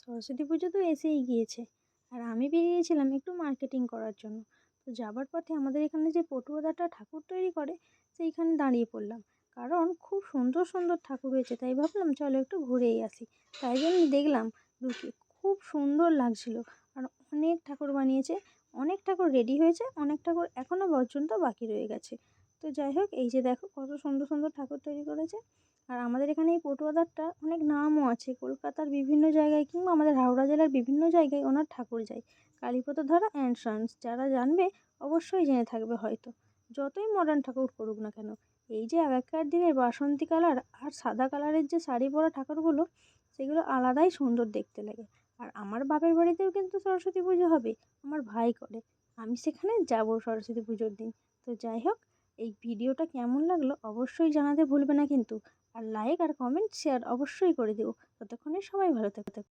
সরস্বতী পুজো তো এসেই গিয়েছে আর আমি বেরিয়েছিলাম একটু মার্কেটিং করার জন্য। তো যাবার পথে আমাদের এখানে যে পটুয়াদাটা ঠাকুর তৈরি করে সেইখানে দাঁড়িয়ে পড়লাম। কারণ খুব সুন্দর সুন্দর ঠাকুর হয়েছে, তাই ভাবলাম চলো একটু ঘুরেই আসি। তাই জন্য দেখলাম ঢুকে খুব সুন্দর লাগছিল। আর অনেক ঠাকুর বানিয়েছে, অনেক ঠাকুর রেডি হয়েছে, অনেক ঠাকুর এখনও পর্যন্ত বাকি রয়ে গেছে। তো যাই হোক, এই যে দেখো কত সুন্দর সুন্দর ঠাকুর তৈরি করেছে। আর আমাদের এখানে এই পটুয়াদারটা অনেক নামও আছে, কলকাতার বিভিন্ন জায়গায় কিংবা আমাদের হাওড়া জেলার বিভিন্ন জায়গায় ওনার ঠাকুর যায়। কালীপদধারা অ্যান্ড সন্স, যারা জানবে অবশ্যই জেনে থাকবে হয়তো। যতই মডার্ন ঠাকুর করুক না কেন, এই যে আগেকার দিনের বাসন্তী কালার আর সাদা কালারের যে শাড়ি পরা ঠাকুরগুলো, সেগুলো আলাদাই সুন্দর দেখতে লাগে। আর আমার বাপের বাড়িতেও কিন্তু সরস্বতী পুজো হবে, আমার ভাই করে। আমি সেখানে যাব সরস্বতী পুজোর দিন। তো যাই হোক, এই ভিডিওটা কেমন লাগলো অবশ্যই জানাতে ভুলবে না কিন্তু। আর লাইক আর কমেন্ট শেয়ার অবশ্যই করে দিও। ততক্ষণে সবাই ভালো থেকো।